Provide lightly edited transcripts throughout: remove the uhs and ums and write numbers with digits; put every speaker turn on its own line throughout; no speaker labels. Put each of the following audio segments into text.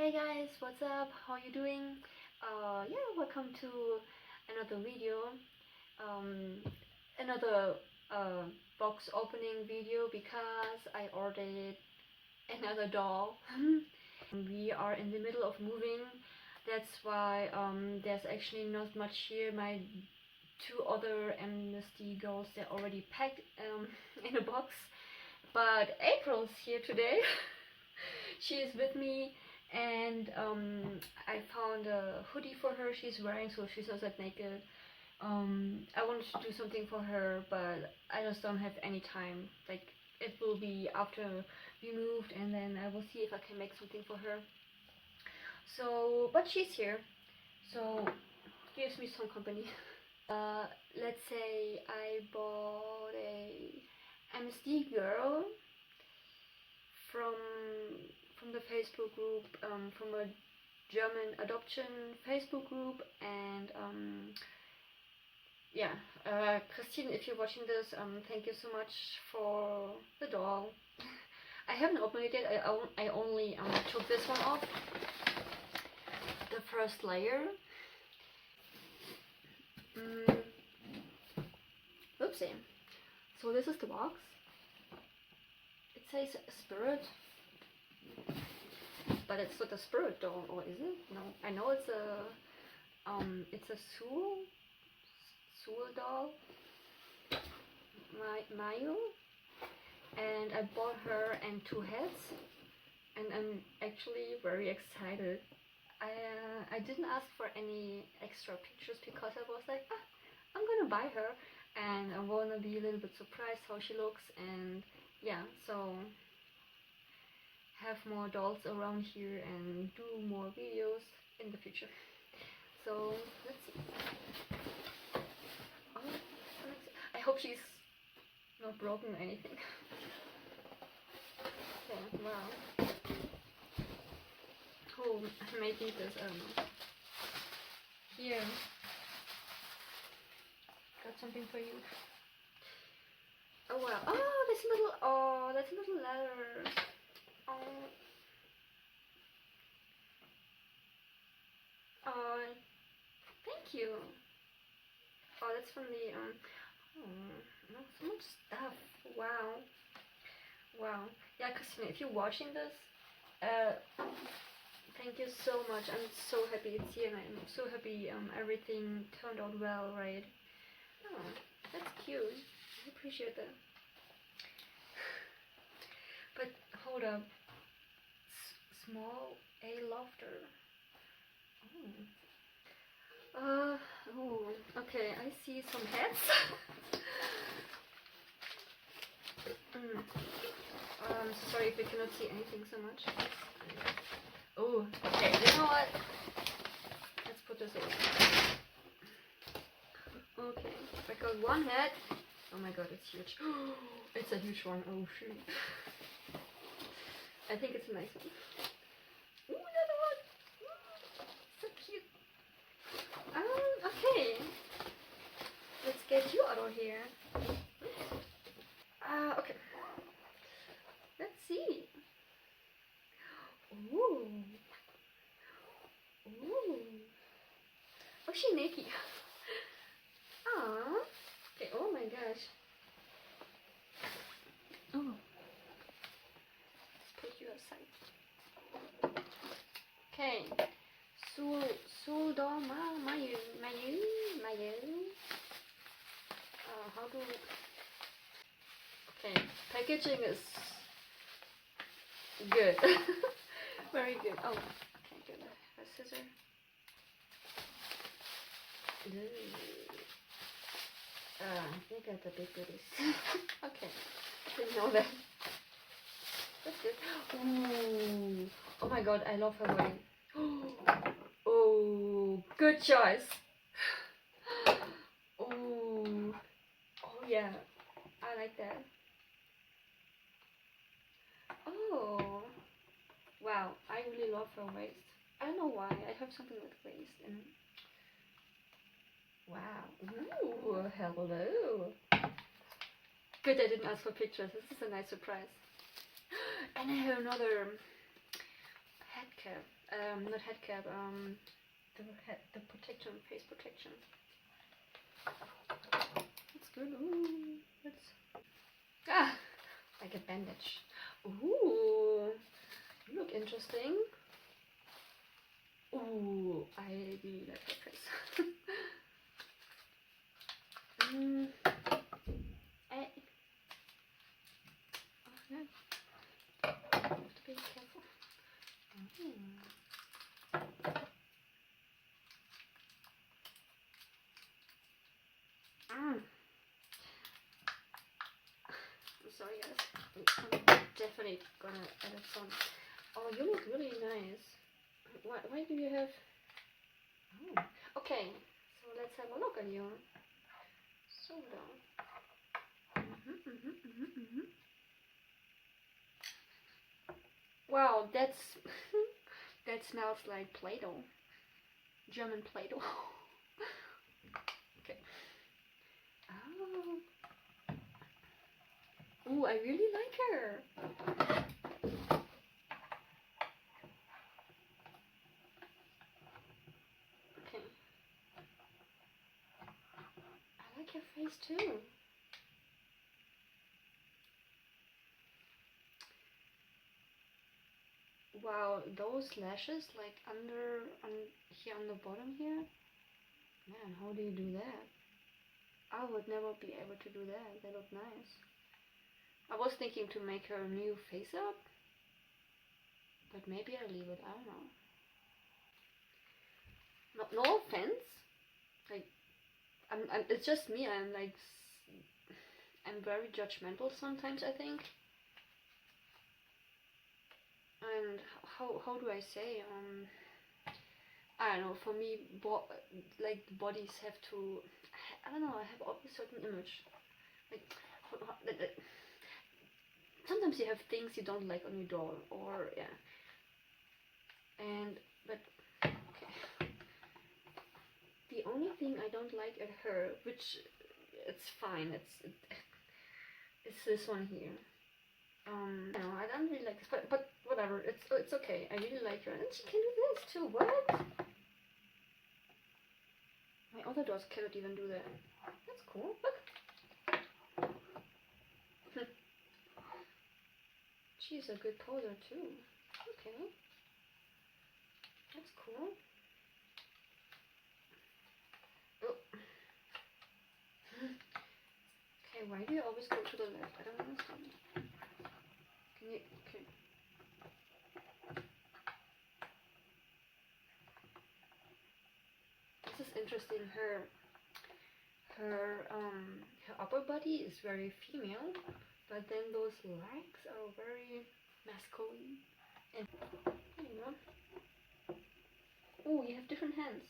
Hey guys, what's up? How you doing? Yeah, welcome to another video, another box opening video because I ordered another doll. We are in the middle of moving, that's why there's actually not much here. My two other Amnesty dolls, they're already packed in a box, but April's here today. She is with me, and I found a hoodie for her she's wearing, so she's not that naked. I wanted to do something for her, but I just don't have any time. Like, it will be after we moved, and then I will see if I can make something for her. So, but she's here, so gives me some company. Let's say I bought a MSD girl from the Facebook group, from a German adoption Facebook group, and yeah, Christine, if you're watching this, thank you so much for the doll. I haven't opened it yet. I only took this one off, the first layer. Oopsie. So this is the box. It says spirit, but it's not a spirit doll, or is it? No, I know it's a Souldoll Mayu, and I bought her and two heads, and I'm actually very excited. I didn't ask for any extra pictures because I was like, I'm gonna buy her, and I wanna be a little bit surprised how she looks, and yeah, so have more dolls around here and do more videos in the future. So let's see. Oh, I hope she's not broken or anything. Okay, wow. Oh, I'm making this here. Got something for you. Oh wow. Oh, that's little letters. Oh, thank you. Oh, that's from the no, so much stuff. Wow. Wow. Yeah, Christina, if you're watching this, thank you so much. I'm so happy it's here, and I'm so happy everything turned out well, right? Oh, that's cute. I appreciate that. But hold up. Small A laughter. Oh, okay, I see some heads. Sorry if you cannot see anything so much. Oh, okay, you know what? Let's put this away. Okay, I got one head. Oh my god, it's huge. It's a huge one. Oh shoot. I think it's a nice one. Ooh, another one. So cute. Okay. Let's get you out of here. Okay. Let's see. Ooh. Ooh. Oh, she's naked. Aww. Okay, oh my gosh. Oh. Let's put you aside. Okay. Souldoll Mayu. How do... Okay, packaging is good. Very good. Oh, okay, good. A scissor. You got the big goodies. Okay, didn't know that. That's good. Ooh. Oh my god, I love her wedding. Oh, good choice. Oh, oh yeah, I like that. Oh, wow, I really love her waist. I don't know why, I have something with waist, and wow. Ooh, hello. Good, I didn't ask for pictures. This is a nice surprise. And I have another head cap. not head cap, the protection, face protection. That's good. Ooh, that's like a bandage. Ooh, you look interesting. Ooh, I really like her face. Okay. Have to be careful. I'm sorry guys. I'm definitely gonna edit some. Oh, you look really nice. Why do you have... Oh, okay. So let's have a look at you. Souldoll. Wow, that's... that smells like Play-Doh. German Play-Doh. Okay. Oh. Ooh, I really like her. Okay. I like your face too. Wow, those lashes like here on the bottom here. Man, how do you do that? I would never be able to do that. They look nice. I was thinking to make her new face up, but maybe I'll leave it. I don't know. No offense. Like, it's just me. I'm very judgmental sometimes, I think. And how do I say? I don't know. For me, like the bodies have to. I don't know. I have a certain image. Like, sometimes you have things you don't like on your doll, or yeah. But okay. The only thing I don't like at her, which it's fine. It's this one here. No, I don't really like this, but whatever. It's okay. I really like her, and she can do this too. What? My other dolls cannot even do that. That's cool. Look. She's a good poser too. Okay. That's cool. Oh. Okay, why do you always go to the left? I don't understand. Can you... Okay. This is interesting. Her upper body is very female, but then those legs are very masculine. And there you go. Oh, you have different hands.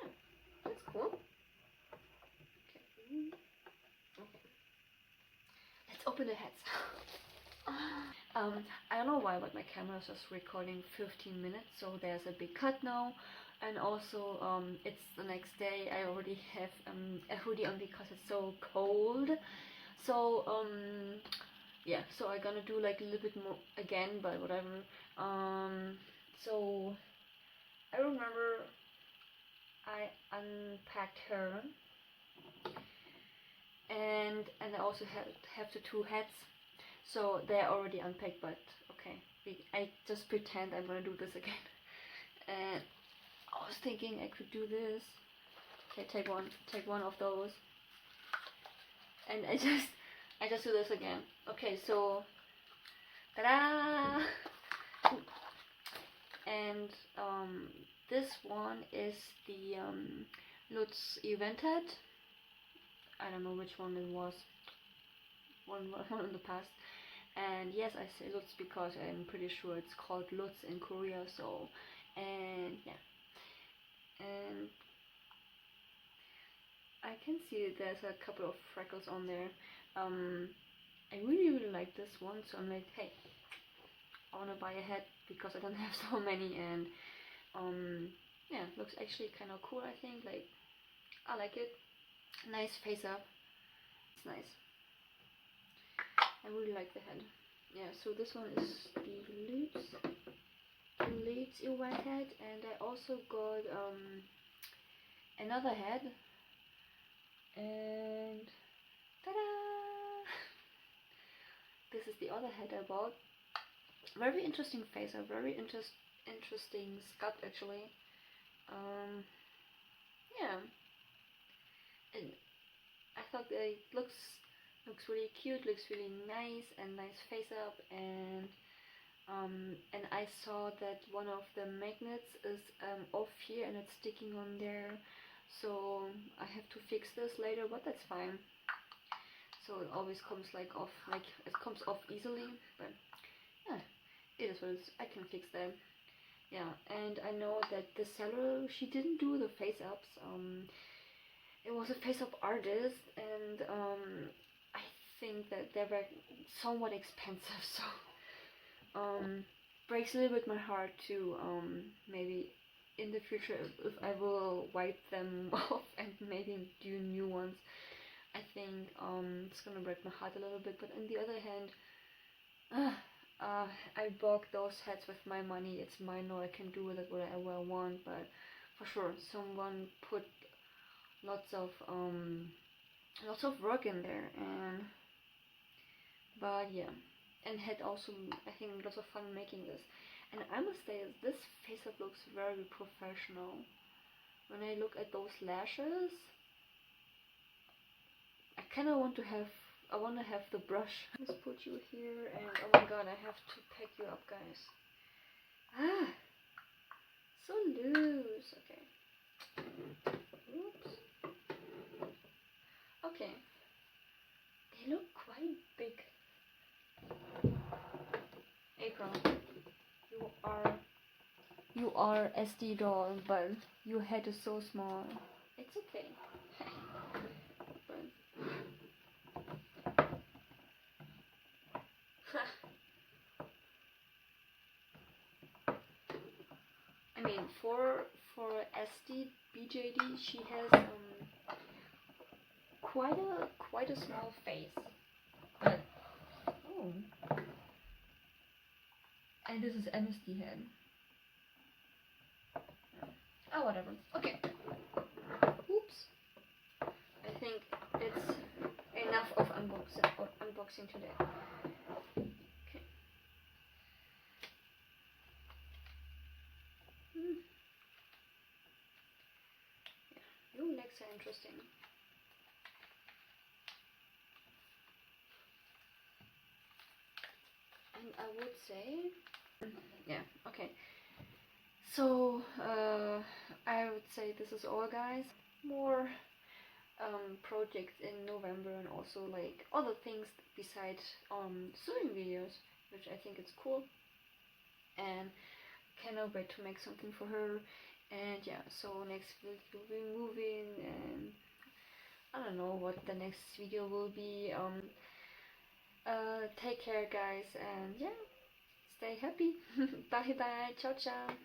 Oh, that's cool. Okay. Okay. Let's open the heads. I don't know why, but my camera is just recording 15 minutes, so there's a big cut now. And also, it's the next day. I already have a hoodie on because it's so cold. So, yeah, so I'm gonna do like a little bit more again, but whatever. So, I remember I unpacked her. And I also have the two heads. So they're already unpacked, but okay. I just pretend I'm gonna do this again. And I was thinking I could do this. Okay, take one of those. And I just do this again. Okay, so ta-da! And this one is the Lutz event head. I don't know which one it was. One in the past. And yes, I say Lutz because I'm pretty sure it's called Lutz in Korea. So, and yeah, and I can see there's a couple of freckles on there. I really like this one, so I'm like, hey, I wanna buy a head because I don't have so many, and yeah, looks actually kind of cool. I think, like, I like it. Nice face up. It's nice. I really like the head. Yeah, so this one is the Lutz. leads in one head, and I also got another head, and ta-da! This is the other head I bought. Very interesting face, a very interesting sculpt actually. Yeah, and I thought that it looks really cute, looks really nice, and nice face up, and I saw that one of the magnets is off here and it's sticking on there, so I have to fix this later, but that's fine. So it always comes like off, like it comes off easily, but yeah, it is what it is. I can fix that. Yeah, and I know that the seller, she didn't do the face ups. It was a face up artist, and I think that they were somewhat expensive, so breaks a little bit my heart to maybe in the future if I will wipe them off and maybe do new ones. I think it's gonna break my heart a little bit, but on the other hand, I bought those hats with my money. It's mine now. I can do with it whatever I want, but for sure someone put lots of work in there, and but yeah, and had also, I think, lots of fun making this. And I must say this face up looks very professional. When I look at those lashes, I kind of want to have the brush. Let's put you here, and oh my god, I have to pack you up, guys. Ah, so loose. Okay. Oops. Okay. They look quite big. April, you are SD doll, but your head is so small. It's okay. I mean, for SD BJD, she has quite a small face, but oh, and this is MSD head. Oh, whatever. Okay. Oops. I think it's enough of unboxing today. Okay. Yeah, your legs are interesting. And I would say, yeah, okay. So I would say this is all, guys. More projects in November, and also like other things besides sewing videos, which I think is cool, and cannot wait to make something for her. And yeah, so next week we'll be moving, and I don't know what the next video will be. Take care, guys, and yeah, stay happy. Bye bye, ciao ciao.